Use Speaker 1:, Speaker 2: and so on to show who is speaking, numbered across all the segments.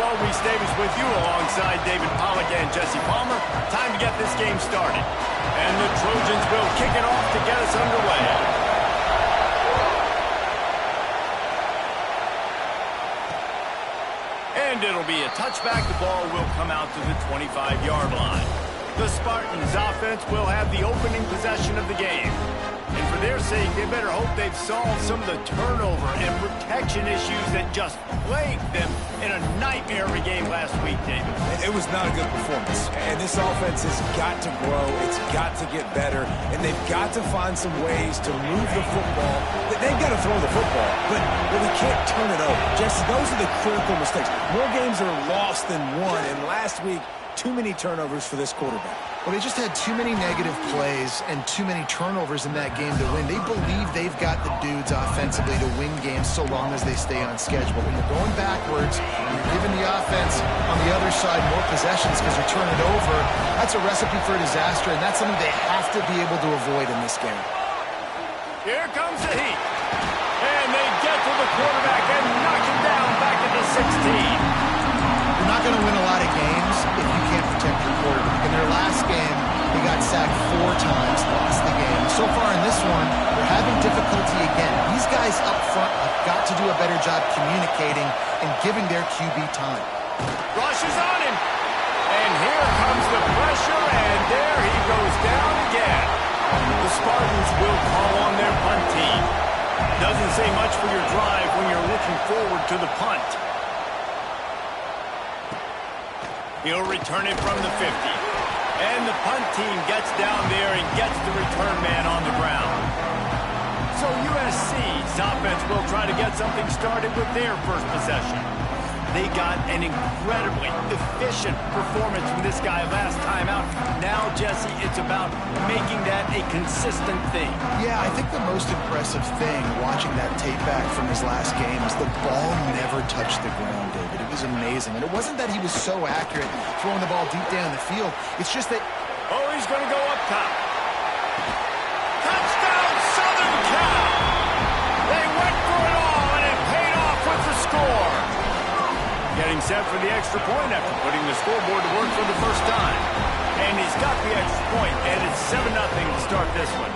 Speaker 1: Football. Reese Davis with you alongside David Pollack and Jesse Palmer. Time to get this game started. And the Trojans will kick it off to get us underway. And it'll be a touchback. The ball will come out to the 25-yard line. The Spartans offense will have the opening possession of the game. And for their sake, they better hope they've solved some of the turnover and protection issues that just plagued them in a nightmare of a game last week, David.
Speaker 2: It was not a good performance. And this offense has got to grow. It's got to get better. And they've got to find some ways to move the football. They've got to throw the football, but we can't turn it over. Jesse, those are the critical mistakes. More games are lost than won. And last week, too many turnovers for this quarterback.
Speaker 3: Well, they just had too many negative plays and too many turnovers in that game to win. They believe they've got the dudes offensively to win games so long as they stay on schedule. But when you're going backwards and you're giving the offense on the other side more possessions because you're turning it over, that's a recipe for disaster, and that's something they have to be able to avoid in this game.
Speaker 1: Here comes the heat. And they get to the quarterback and knock him down back at the 16.
Speaker 3: You're not going to win a lot of games if you can't protect your quarterback. In their last game, they got sacked 4 times, lost the game. So far in this one, they're having difficulty again. These guys up front have got to do a better job communicating and giving their QB time.
Speaker 1: Rush is on him. And here comes the pressure, and there he goes down again. The Spartans will call on their punt team. Doesn't say much for your drive when you're looking forward to the punt. He'll return it from the 50. And the punt team gets down there and gets the return man on the ground. So USC's offense will try to get something started with their first possession. They got an incredibly efficient performance from this guy last time out. Now, Jesse, it's about making that a consistent thing.
Speaker 3: Yeah, I think the most impressive thing watching that tape back from his last game is the ball never touched the ground, David. It was amazing. And it wasn't that he was so accurate throwing the ball deep down the field. It's just that...
Speaker 1: Oh, he's going to go up top. Touchdown, Southern Cal! They went for it all, and it paid off with the score. Getting set for the extra point after putting the scoreboard to work for the first time. And he's got the extra point, and it's 7-0 to start this one.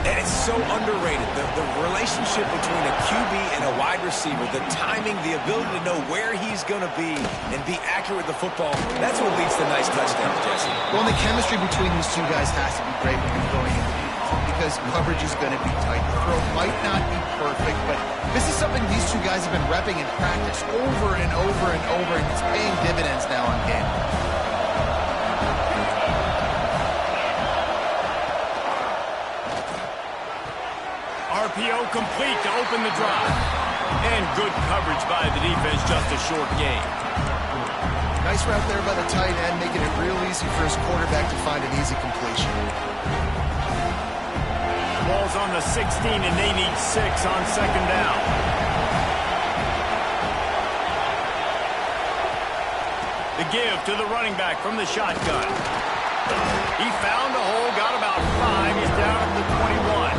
Speaker 2: And it's so underrated, the relationship between a QB and a wide receiver, the timing, the ability to know where he's going to be and be accurate with the football, that's what leads to nice touchdowns, Jesse.
Speaker 3: Well, and the chemistry between these two guys has to be great when you're going into because coverage is going to be tight. The throw might not be perfect, but this is something these two guys have been repping in practice over and over and over, and it's paying dividends now on game.
Speaker 1: RPO complete to open the drive. And good coverage by the defense, just a short gain.
Speaker 3: Nice route there by the tight end, making it real easy for his quarterback to find an easy completion.
Speaker 1: Ball's on the 16, and they need 6 on second down. The give to the running back from the shotgun. He found a hole, got about 5. He's down at the 21.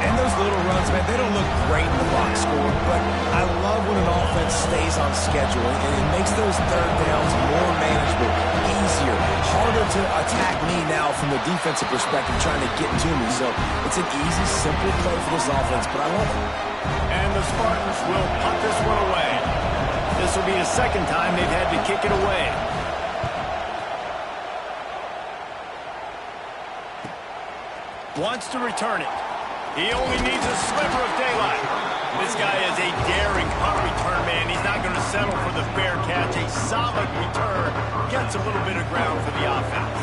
Speaker 2: And those little runs, man, they don't look great in the box score, but I love when an offense stays on schedule, and it makes those third downs more manageable, easier, harder to attack me now from the defensive perspective, trying to get to me. So it's an easy, simple play for this offense, but I love it.
Speaker 1: And the Spartans will punt this one away. This will be the second time they've had to kick it away. Wants to return it. He only needs a sliver of daylight. This guy is a daring punt return man. He's not going to settle for the fair catch. A solid return gets a little bit of ground for the offense.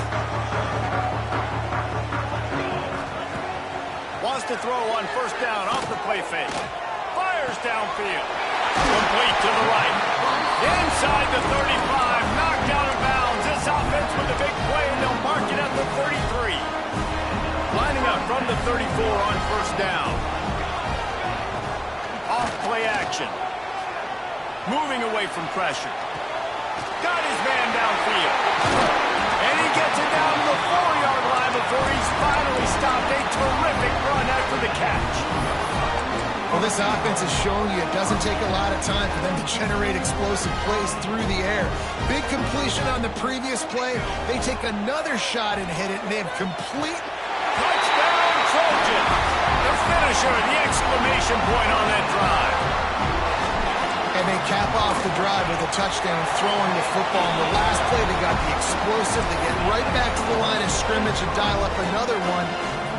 Speaker 1: Wants to throw on first down off the play fake. Fires downfield. Complete to the right. Inside the 35. Knocked out of bounds. This offense with a big play, and they'll mark it at the 33. Lining up from the 34 on first down. Off play action. Moving away from pressure. Got his man downfield. And he gets it down to the 4-yard line before he's finally stopped. A terrific run after the catch.
Speaker 3: Well, this offense has shown you it doesn't take a lot of time for them to generate explosive plays through the air. Big completion on the previous play. They take another shot and hit it, and they have complete...
Speaker 1: Touchdown, Trojans! The finisher, the exclamation point on that drive.
Speaker 3: And they cap off the drive with a touchdown, throwing the football. In the last play, they got the explosive. They get right back to the line of scrimmage and dial up another one.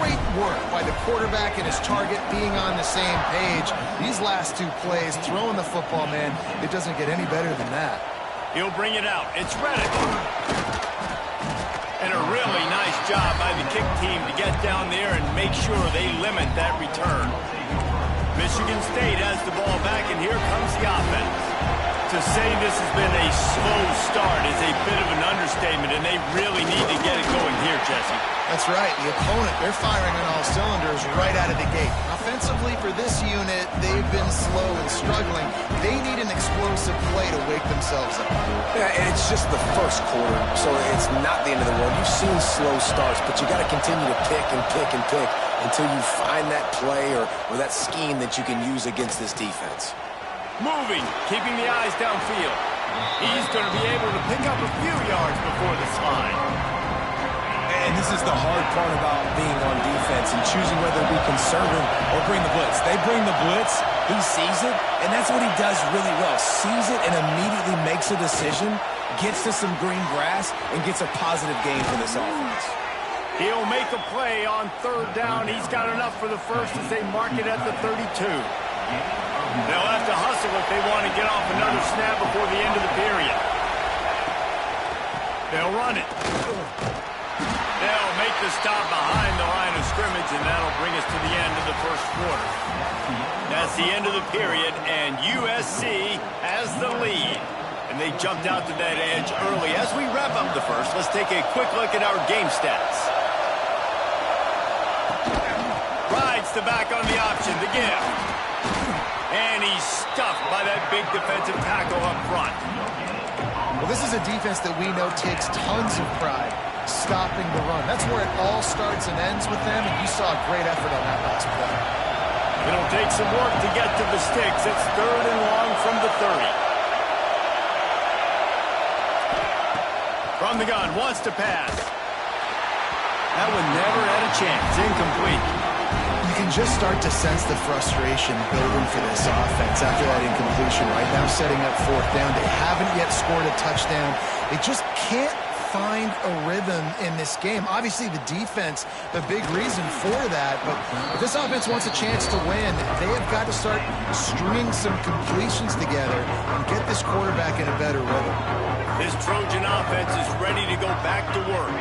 Speaker 3: Great work by the quarterback and his target being on the same page. These last two plays, throwing the football, man, it doesn't get any better than that.
Speaker 1: He'll bring it out. It's Reddick. And a really nice job by the kick team to get down there and make sure they limit that return. Michigan State has the ball back, and here comes the offense. To say this has been a slow start is a bit of an understatement, and they really need to get it going here, Jesse.
Speaker 3: That's right. The opponent, they're firing on all cylinders right out of the gate. Offensively, for this unit, they've been slow and struggling. They need an explosive play to wake themselves up.
Speaker 2: Yeah, and it's just the first quarter, so it's not the end of the world. You've seen slow starts, but you got to continue to pick and pick and pick until you find that play or that scheme that you can use against this defense.
Speaker 1: Moving, keeping the eyes downfield. He's going to be able to pick up a few yards before the slide.
Speaker 2: And this is the hard part about being on defense and choosing whether to be conservative or bring the blitz. They bring the blitz, he sees it, and that's what he does really well. Sees it and immediately makes a decision, gets to some green grass, and gets a positive gain for this offense.
Speaker 1: He'll make a play on third down. He's got enough for the first as they mark it at the 32. They'll have to hustle if they want to get off another snap before the end of the period. They'll run it. They'll make the stop behind the line of scrimmage, and that'll bring us to the end of the first quarter. That's the end of the period, and USC has the lead. And they jumped out to that edge early. As we wrap up the first, let's take a quick look at our game stats. Rides the back on the option, the give. And he's stuffed by that big defensive tackle up front.
Speaker 3: Well, this is a defense that we know takes tons of pride stopping the run. That's where it all starts and ends with them, and you saw a great effort on that last play.
Speaker 1: It'll take some work to get to the sticks. It's 3rd and long from the 30. From the gun, wants to pass. That one never had a chance. Incomplete.
Speaker 3: You can just start to sense the frustration building for this offense after that incompletion. Right now, setting up 4th down. They haven't yet scored a touchdown. They just can't find a rhythm in this game. Obviously, the defense, the big reason for that. But if this offense wants a chance to win, they have got to start stringing some completions together and get this quarterback in a better rhythm.
Speaker 1: This Trojan offense is ready to go back to work.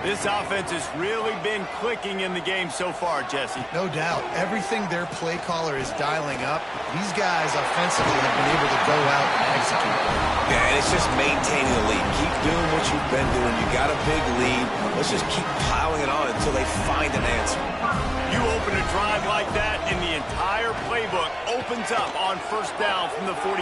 Speaker 1: This offense has really been clicking in the game so far, Jesse.
Speaker 3: No doubt. Everything their play caller is dialing up, these guys offensively have been able to go out and execute.
Speaker 2: Yeah, and it's just maintaining the lead. Keep doing what you've been doing. You got a big lead. Let's just keep piling it on until they find an answer.
Speaker 1: You open a drive like that, and the entire playbook opens up on 1st down from the 44.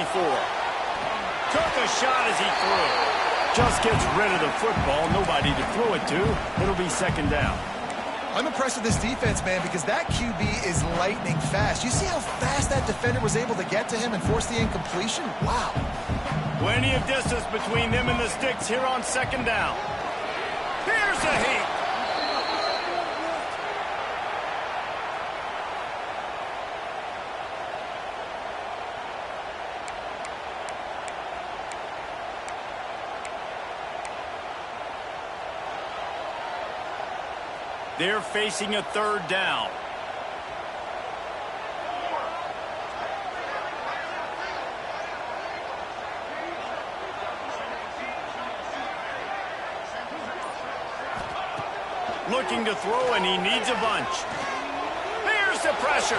Speaker 1: Took a shot as he threw. Just gets rid of the football. Nobody to throw it to. It'll be 2nd down.
Speaker 3: I'm impressed with this defense, man, because that QB is lightning fast. You see how fast that defender was able to get to him and force the incompletion? Wow.
Speaker 1: Plenty of distance between them and the sticks here on 2nd down. Here's a heat. They're facing a 3rd down. Looking to throw, and he needs a bunch. There's the pressure.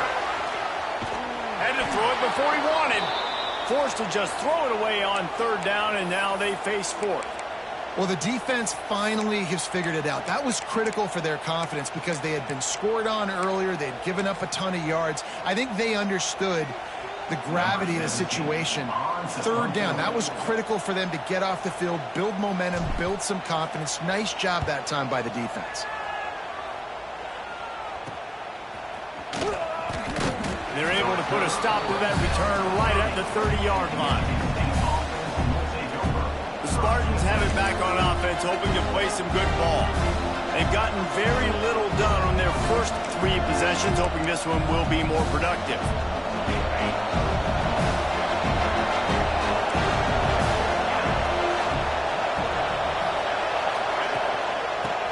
Speaker 1: Had to throw it before he wanted. Forced to just throw it away on 3rd down, and now they face 4th.
Speaker 3: Well, the defense finally has figured it out. That was critical for their confidence because they had been scored on earlier. They had given up a ton of yards. I think they understood the gravity of the situation. 3rd down, that was critical for them to get off the field, build momentum, build some confidence. Nice job that time by the defense.
Speaker 1: They're able to put a stop to that return right at the 30-yard line. The Spartans have it back on offense, hoping to play some good ball. They've gotten very little done on their first 3 possessions, hoping this one will be more productive.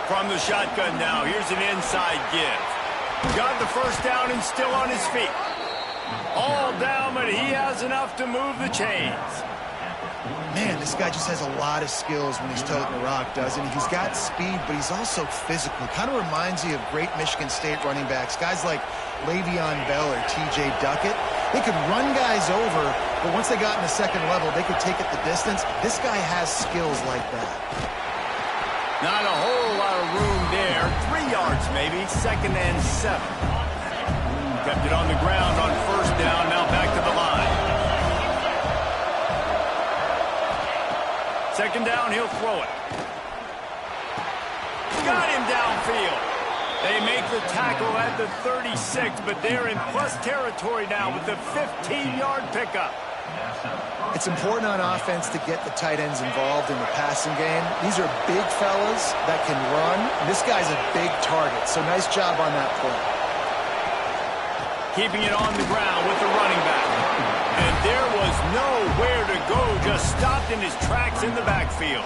Speaker 1: From the shotgun now, here's an inside give. Got the first down and still on his feet. All down, but he has enough to move the chains.
Speaker 3: Man, this guy just has a lot of skills when he's toting the rock, doesn't he? He's got speed, but he's also physical. Kind of reminds you of great Michigan State running backs. Guys like Le'Veon Bell or T.J. Duckett. They could run guys over, but once they got in the second level, they could take it the distance. This guy has skills like that.
Speaker 1: Not a whole lot of room there. 3 yards maybe, 2nd and 7. Kept it on the ground on first down, now back to the line. 2nd down, he'll throw it. Got him downfield. They make the tackle at the 36, but they're in plus territory now with the 15-yard pickup.
Speaker 3: It's important on offense to get the tight ends involved in the passing game. These are big fellas that can run. This guy's a big target, so nice job on that play.
Speaker 1: Keeping it on the ground with the running back. And there was nowhere to go, just stopped in his tracks in the backfield.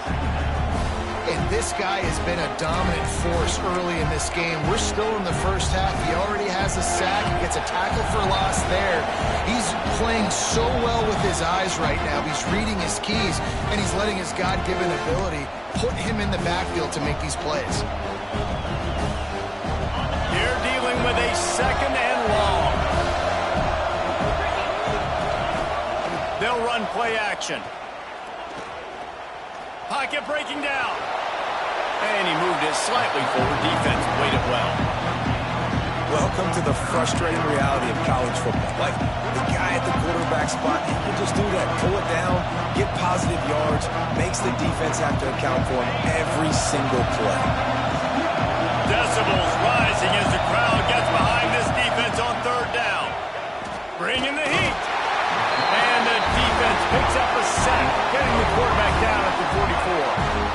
Speaker 3: And this guy has been a dominant force early in this game. We're still in the first half. He already has a sack. He gets a tackle for loss there. He's playing so well with his eyes right now. He's reading his keys, and he's letting his God-given ability put him in the backfield to make these plays.
Speaker 1: They're dealing with a 2nd and long. They'll run play action. Pocket breaking down. And he moved it slightly forward. Defense played it well.
Speaker 2: Welcome to the frustrating reality of college football. Like, the guy at the quarterback spot, he can just do that. Pull it down, get positive yards, makes the defense have to account for him every single play.
Speaker 1: Decibels rising as the crowd gets behind this defense on 3rd down. Bringing the heat. And the defense picks up a sack, getting the quarterback down at the 44.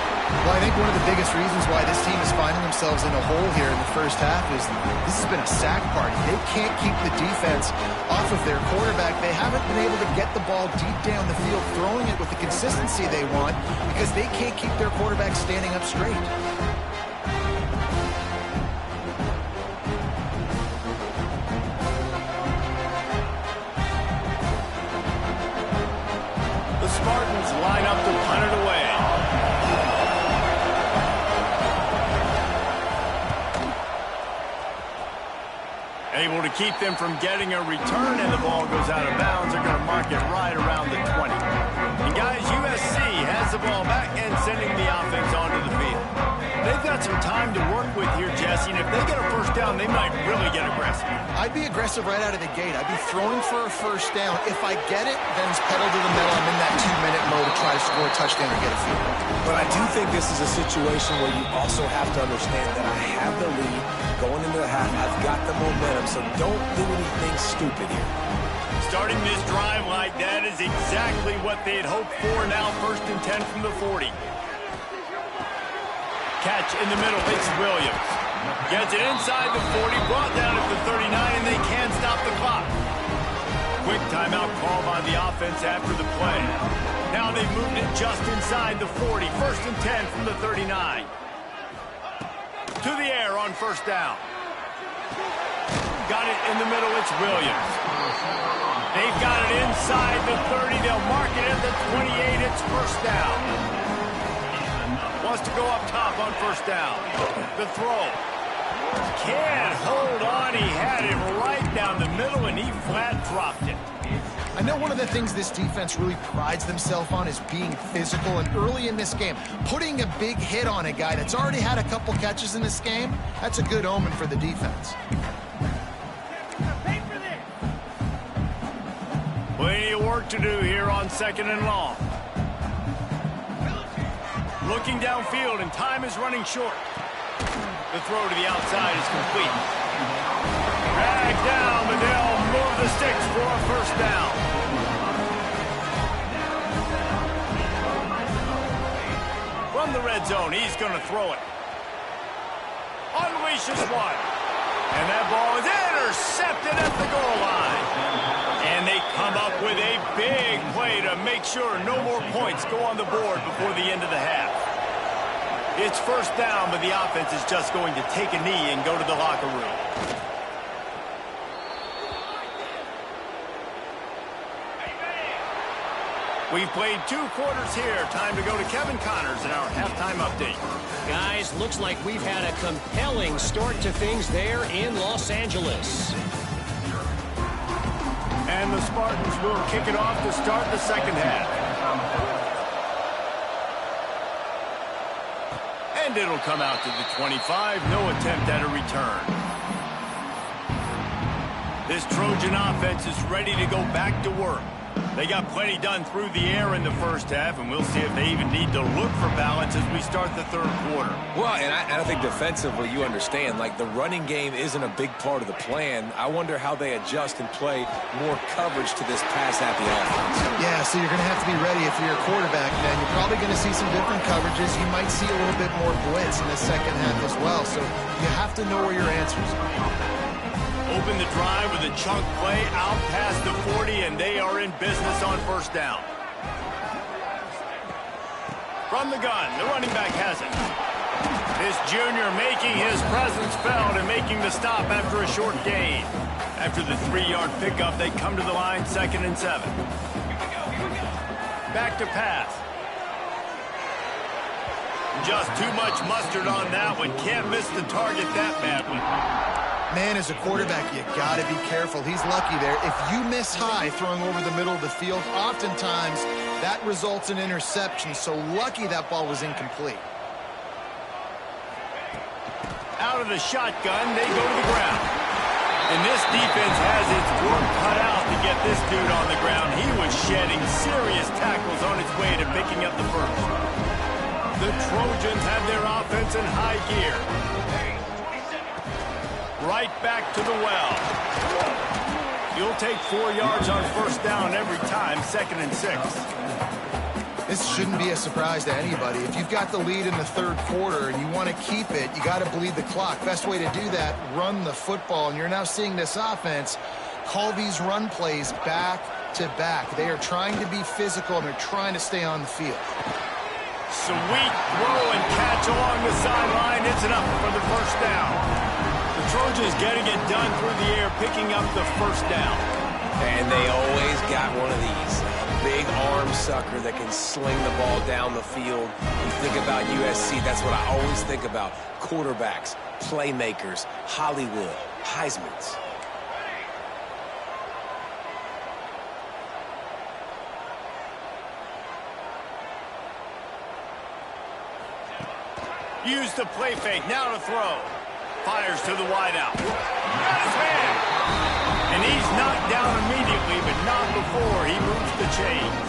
Speaker 3: Well, I think one of the biggest reasons why this team is finding themselves in a hole here in the first half is this has been a sack party. They can't keep the defense off of their quarterback. They haven't been able to get the ball deep down the field, throwing it with the consistency they want because they can't keep their quarterback standing up straight.
Speaker 1: The Spartans line up to punt it away. Able to keep them from getting a return, and the ball goes out of bounds. They're going to mark it right around the 20. And guys, USC has the ball back and sending the offense onto the field. They've got some time to work with here, Jesse, and if they get a first down, they might really get aggressive.
Speaker 3: I'd be aggressive right out of the gate. I'd be throwing for a first down. If I get it, then it's pedal to the metal. I'm in that 2-minute mode to try to score a touchdown or get a field goal.
Speaker 2: But I do think this is a situation where you also have to understand that I have the lead going into the half. I've got the momentum, so don't do anything stupid here.
Speaker 1: Starting this drive like that is exactly what they had hoped for. Now 1st and 10 from the 40. Catch in the middle, it's Williams. Gets it inside the 40, brought down at the 39, and they can't stop the clock. Quick timeout call by the offense after the play. Now they've moved it just inside the 40. 1st and 10 from the 39. To the air on first down. Got it in the middle, it's Williams. They've got it inside the 30. They'll mark it at the 28. It's first down. Wants to go up top on first down. The throw. Can't hold on. He had it right down the middle, and he flat dropped it.
Speaker 3: I know one of the things this defense really prides themselves on is being physical, and early in this game, putting a big hit on a guy that's already had a couple catches in this game, that's a good omen for the defense.
Speaker 1: Plenty of work to do here on 2nd and long. Looking downfield, and time is running short. The throw to the outside is complete. Dragged down, but they'll move the sticks for a first down. From the red zone, he's going to throw it. Unleashes one. And that ball is intercepted at the goal line. And they come up with a big play to make sure no more points go on the board before the end of the half. It's first down, but the offense is just going to take a knee and go to the locker room. We've played 2 quarters here. Time to go to Kevin Connors in our halftime update.
Speaker 4: Guys, looks like we've had a compelling start to things there in Los Angeles.
Speaker 1: And the Spartans will kick it off to start the second half. And it'll come out to the 25. No attempt at a return. This Trojan offense is ready to go back to work. They got plenty done through the air in the first half, and we'll see if they even need to look for balance as we start the third quarter.
Speaker 2: Well, and I think defensively, you understand, like the running game isn't a big part of the plan. I wonder how they adjust and play more coverage to this pass-happy offense.
Speaker 3: Yeah, so you're going to have to be ready if you're a quarterback, man. You're probably going to see some different coverages. You might see a little bit more blitz in the second half as well, so you have to know where your answers are.
Speaker 1: Open the drive with a chunk play out past the 40, and they are in business on first down. From the gun, the running back has it. This junior making his presence felt and making the stop after a short gain. After the 3-yard pickup, they come to the line, 2nd and 7. Back to pass. Just too much mustard on that one. Can't miss the target that badly.
Speaker 3: Man, as a quarterback, you got to be careful. He's lucky there. If you miss high throwing over the middle of the field, oftentimes that results in interception. So lucky that ball was incomplete.
Speaker 1: Out of the shotgun, they go to the ground. And this defense has its work cut out to get this dude on the ground. He was shedding serious tackles on his way to picking up the first. The Trojans have their offense in high gear. Right back to the well. You'll take 4 yards on first down every time, 2nd and 6.
Speaker 3: This shouldn't be a surprise to anybody. If you've got the lead in the third quarter and you want to keep it, you got to bleed the clock. Best way to do that, run the football. And you're now seeing this offense call these run plays back to back. They are trying to be physical and they're trying to stay on the field.
Speaker 1: Sweet throw and catch along the sideline. It's enough for the first down. The Trojans getting it done through the air, picking up the first down.
Speaker 2: And they always got one of these. A big arm sucker that can sling the ball down the field. You think about USC, that's what I always think about. Quarterbacks, playmakers, Hollywood, Heismans.
Speaker 1: Use the play fake, now to throw. Fires to the wideout. Got his hand. And he's knocked down immediately, but not before he moves the chains.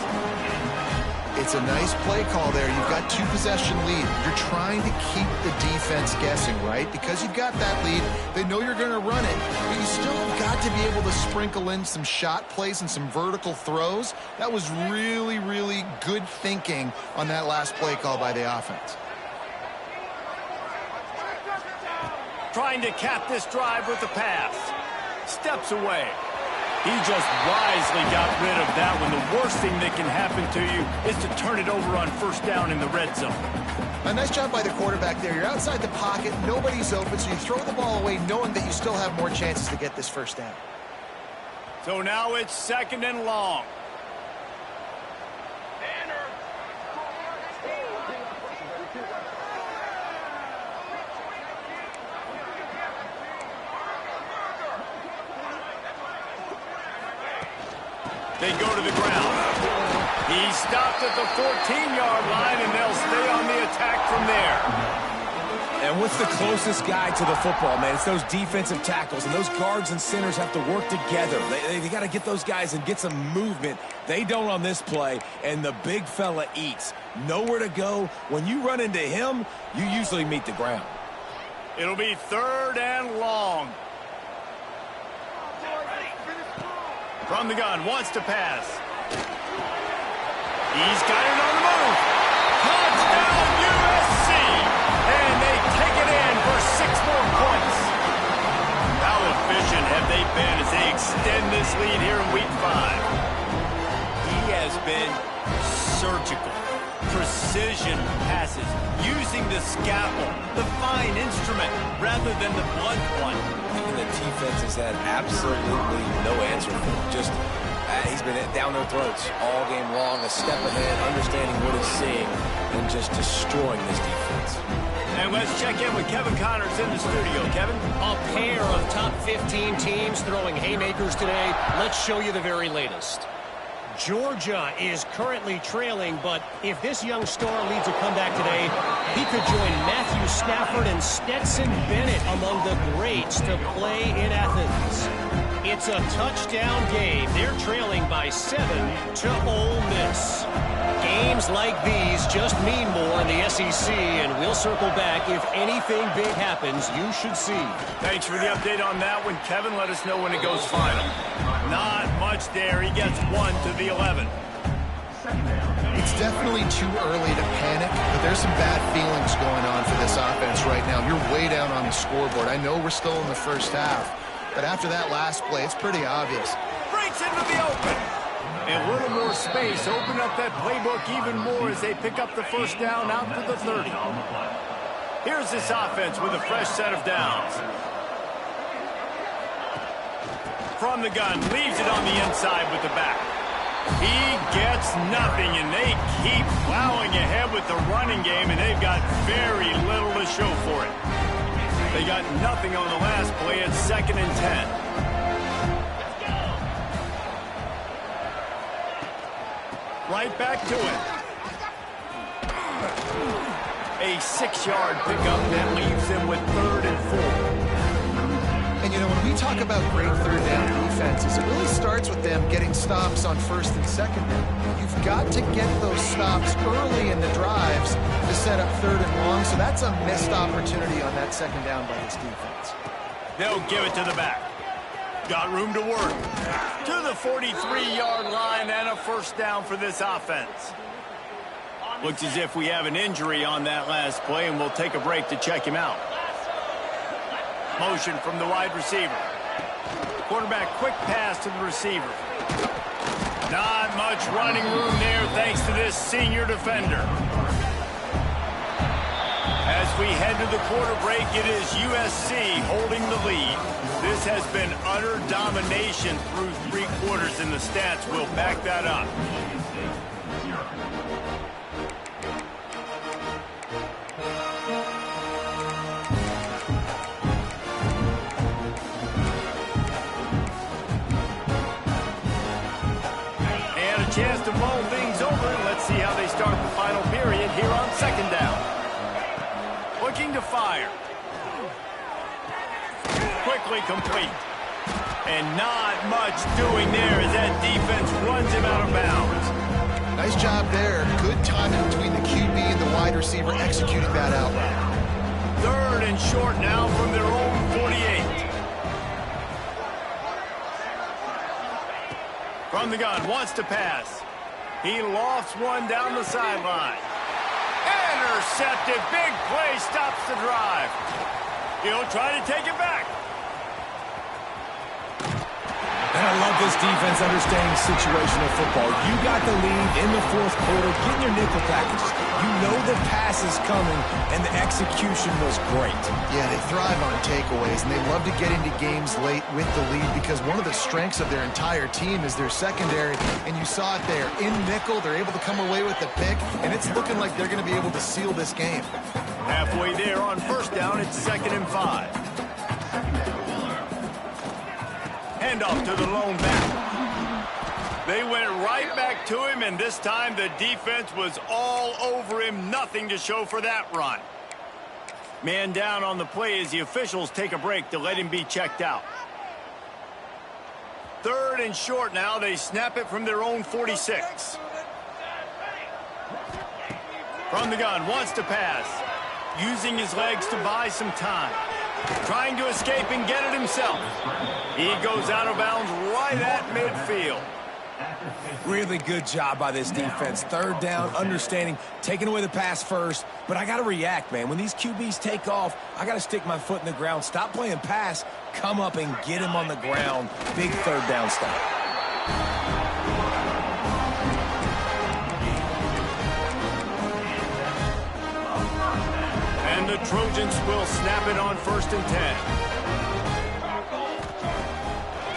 Speaker 3: It's a nice play call there. You've got 2-possession lead. You're trying to keep the defense guessing, right? Because you've got that lead, they know you're going to run it, but you still have got to be able to sprinkle in some shot plays and some vertical throws. That was really, really good thinking on that last play call by the offense.
Speaker 1: Trying to cap this drive with the pass. Steps away. He just wisely got rid of that one. The worst thing that can happen to you is to turn it over on first down in the red zone.
Speaker 3: A nice job by the quarterback there. You're outside the pocket. Nobody's open, so you throw the ball away knowing that you still have more chances to get this first down.
Speaker 1: So now it's 2nd and long. They go to the ground. He stopped at the 14-yard line, and they'll stay on the attack from there.
Speaker 2: And what's the closest guy to the football, man? It's those defensive tackles, and those guards and centers have to work together. They got to get those guys and get some movement. They don't on this play, and the big fella eats. Nowhere to go. When you run into him, you usually meet the ground.
Speaker 1: It'll be 3rd and long. From the gun, wants to pass. He's got it on the move. Touchdown, USC! And they take it in for 6 more points. How efficient have they been as they extend this lead here in Week 5? He has been surgical. Precision passes, using the scalpel, the fine instrument, rather than the blunt one.
Speaker 2: And the defense has had absolutely no answer for him. Just, he's been down their throats all game long, a step ahead, understanding what he's seeing, and just destroying this defense.
Speaker 1: And let's check in with Kevin Connors in the studio. Kevin?
Speaker 4: A pair of top 15 teams throwing haymakers today. Let's show you the very latest. Georgia is currently trailing, but if this young star leads a comeback today, he could join Matthew Stafford and Stetson Bennett among the greats to play in Athens. It's a touchdown game. They're trailing by 7 to Ole Miss. Games like these just mean more in the SEC, and we'll circle back. If anything big happens, you should see.
Speaker 1: Thanks for the update on that one, Kevin. Let us know when it goes final. Not much there. He gets 1 to the 11.
Speaker 3: It's definitely too early to panic, but there's some bad feelings going on for this offense right now. You're way down on the scoreboard. I know we're still in the first half, but after that last play, it's pretty obvious.
Speaker 1: Breaks into the open. A little more space. Open up that playbook even more as they pick up the first down out to the 30. Here's this offense with a fresh set of downs. From the gun, leaves it on the inside with the back. He gets nothing, and they keep plowing ahead with the running game, and they've got very little to show for it. They got nothing on the last play. It's 2nd and 10. Right back to it. A 6-yard pickup that leaves them with 3rd and 4.
Speaker 3: And, you know, when we talk about great third down defenses, it really starts with them getting stops on 1st and 2nd down. You've got to get those stops early in the drives to set up 3rd and long, so that's a missed opportunity on that 2nd down by this defense.
Speaker 1: They'll give it to the back. Got room to work. To the 43-yard line and a first down for this offense. Looks as if we have an injury on that last play, and we'll take a break to check him out. Motion from the wide receiver. Quarterback quick pass to the receiver. Not much running room there thanks to this senior defender. As we head to the quarter break, it is USC holding the lead. This has been utter domination through 3 quarters, and the stats will back that up. And a chance to mull things over, and let's see how they start the final period here on 2nd down. Looking to fire. Quickly complete. And not much doing there as that defense runs him out of bounds.
Speaker 3: Nice job there. Good timing between the QB and the wide receiver executing that out route.
Speaker 1: 3rd and short now from their own 48. From the gun, wants to pass. He lofts one down the sideline. Intercepted. Big play stops the drive. He'll try to take it back.
Speaker 2: And I love this defense understanding situational football. You got the lead in the 4th quarter, getting your nickel packages. You know the pass is coming, and the execution was great.
Speaker 3: Yeah, they thrive on takeaways, and they love to get into games late with the lead because one of the strengths of their entire team is their secondary, and you saw it there. In nickel, they're able to come away with the pick, and it's looking like they're going to be able to seal this game.
Speaker 1: Halfway there on first down, it's 2nd and 5. Handoff to the lone back. They went right back to him, and this time the defense was all over him. Nothing to show for that run. Man down on the play as the officials take a break to let him be checked out. 3rd and short now. They snap it from their own 46. From the gun, wants to pass. Using his legs to buy some time. Trying to escape and get it himself. He goes out of bounds right right at midfield.
Speaker 2: Really good job by this defense. Third down, understanding, taking away the pass first. But I got to react, man. When these QBs take off, I got to stick my foot in the ground. Stop playing pass. Come up and get him on the ground. Big third down stop.
Speaker 1: And the Trojans will snap it on 1st and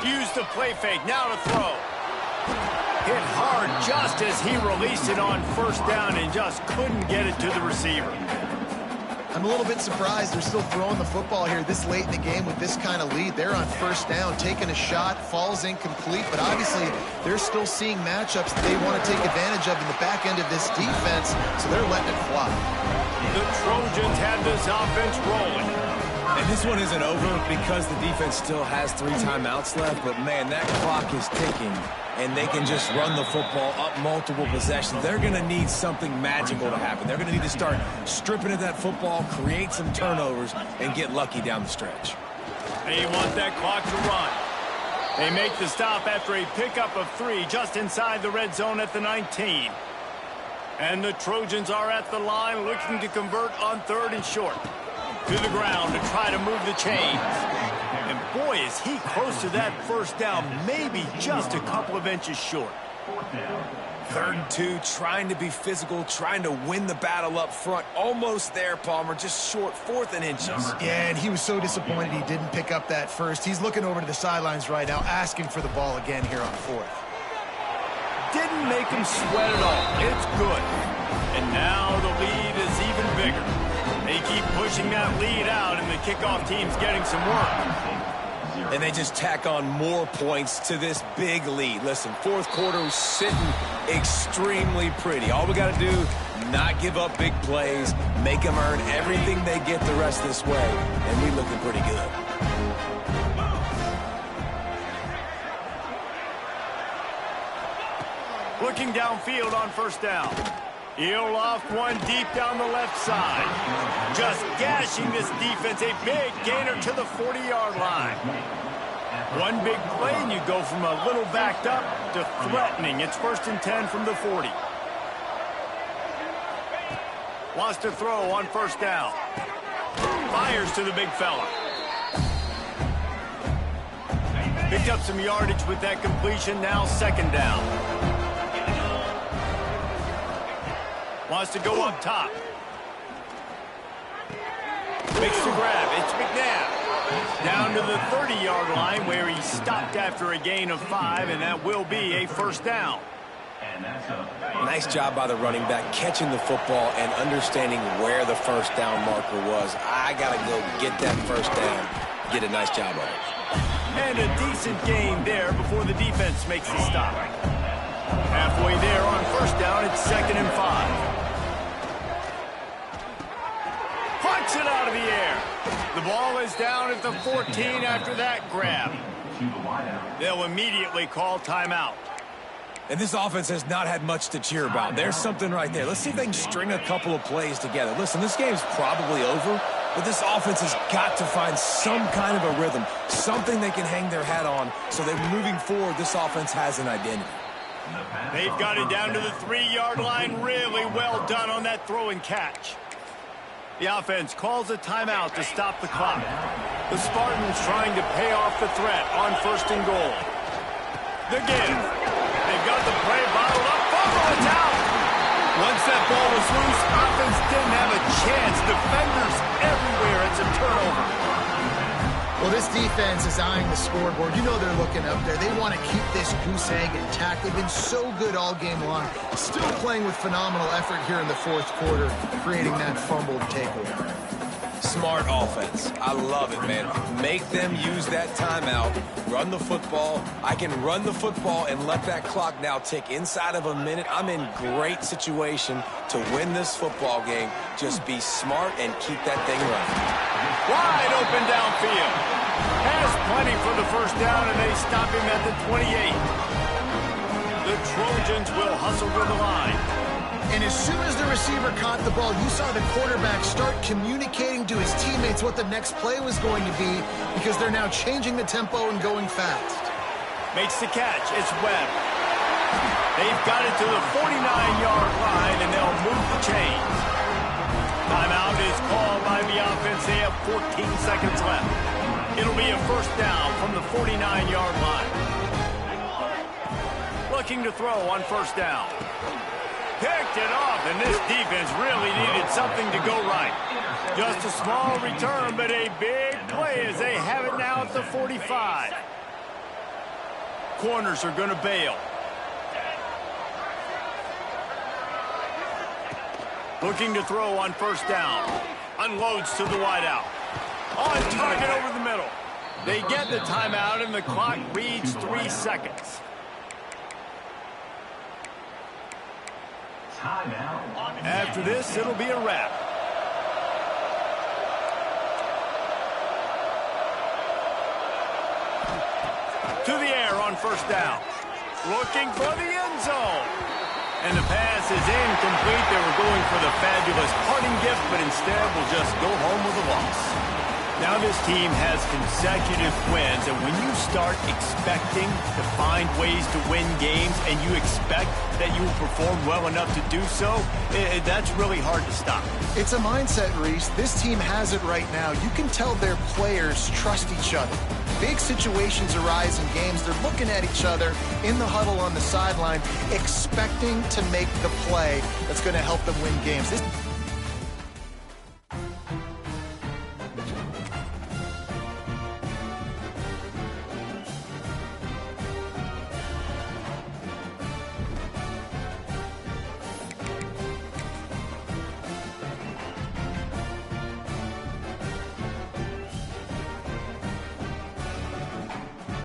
Speaker 1: 10. Use the play fake. Now to throw. Hit hard just as he released it on 1st down and just couldn't get it to the receiver.
Speaker 3: I'm a little bit surprised they're still throwing the football here this late in the game with this kind of lead. They're on 1st down, taking a shot, falls incomplete, but obviously they're still seeing matchups that they want to take advantage of in the back end of this defense, so they're letting it fly.
Speaker 1: The Trojans have this offense rolling.
Speaker 2: And this one isn't over because the defense still has 3 timeouts left, but man, that clock is ticking, and they can just run the football up multiple possessions. They're going to need something magical to happen. They're going to need to start stripping at that football, create some turnovers, and get lucky down the stretch.
Speaker 1: They want that clock to run. They make the stop after a pickup of 3 just inside the red zone at the 19. And the Trojans are at the line looking to convert on 3rd and short. To the ground to try to move the chains. And boy, is he close to that 1st down, maybe just a couple of inches short.
Speaker 2: 3rd and 2, trying to be physical, trying to win the battle up front. Almost there, Palmer, just short, 4th and inches.
Speaker 3: Yeah, and he was so disappointed he didn't pick up that first. He's looking over to the sidelines right now, asking for the ball again here on 4th.
Speaker 1: Didn't make him sweat at all. It's good. And now the lead is even bigger. They keep pushing that lead out, and the kickoff team's getting some work.
Speaker 2: And they just tack on more points to this big lead. Listen, 4th quarter was sitting extremely pretty. All we got to do, not give up big plays, make them earn everything they get the rest of this way, and we looking pretty good.
Speaker 1: Looking downfield on 1st down. He'll loft one deep down the left side. Just gashing this defense, a big gainer to the 40-yard line. One big play and you go from a little backed up to threatening. It's 1st and 10 from the 40. Wants to throw on 1st down. Fires to the big fella. Picked up some yardage with that completion, now 2nd down. Wants to go up top. Makes the grab. It's McNabb. Down to the 30-yard line where he stopped after a gain of 5, and that will be a 1st down.
Speaker 2: Nice job by the running back, catching the football and understanding where the 1st down marker was. I got to go get that 1st down. Get a nice job of it.
Speaker 1: And a decent gain there before the defense makes the stop. Halfway there on 1st down, it's 2nd and 5. Punts it out of the air. The ball is down at the 14 after that grab. They'll immediately call timeout.
Speaker 2: And this offense has not had much to cheer about. There's something right there. Let's see if they can string a couple of plays together. Listen, this game's probably over, but this offense has got to find some kind of a rhythm, something they can hang their hat on so that moving forward, this offense has an identity.
Speaker 1: They've got it down to the 3-yard line. Really well done on that throw and catch. The offense calls a timeout to stop the clock. The Spartans trying to pay off the threat on 1st and goal. The give. They've got the play bottled up. Fumble, it's out. Once that ball was loose, offense didn't have a chance. Defenders everywhere. It's a turnover.
Speaker 3: Well, this defense is eyeing the scoreboard. You know they're looking up there. They want to keep this goose egg intact. They've been so good all game long. Still playing with phenomenal effort here in the 4th quarter, creating that fumbled takeaway.
Speaker 2: Smart offense. I love it, man. Make them use that timeout, run the football. I can run the football and let that clock now tick inside of a minute. I'm in great situation to win this football game. Just be smart and keep that thing running.
Speaker 1: Wide open downfield. Has plenty for the 1st down, and they stop him at the 28. The Trojans will hustle to the line.
Speaker 3: And as soon as the receiver caught the ball, you saw the quarterback start communicating to his teammates what the next play was going to be because they're now changing the tempo and going fast.
Speaker 1: Makes the catch. It's Webb. They've got it to the 49-yard line, and they'll move the chains. Timeout is called by the offense. They have 14 seconds left. It'll be a first down from the 49-yard line. Looking to throw on first down. Picked it off, and this defense really needed something to go right. Just a small return, but a big play as they have it now at the 45. Corners are going to bail. Looking to throw on first down. Unloads to the wideout. On target over the middle. They get the timeout, and the clock reads 3 seconds. After this, it'll be a wrap. To the air on first down. Looking for the end zone. And the pass is incomplete. They were going for the fabulous parting gift, but instead will just go home with a loss. Now this team has consecutive wins, and when you start expecting to find ways to win games and you expect that you will perform well enough to do so, that's really hard to stop.
Speaker 3: It's a mindset, Reese. This team has it right now. You can tell their players trust each other. Big situations arise in games. They're looking at each other in the huddle on the sideline, expecting to make the play that's going to help them win games.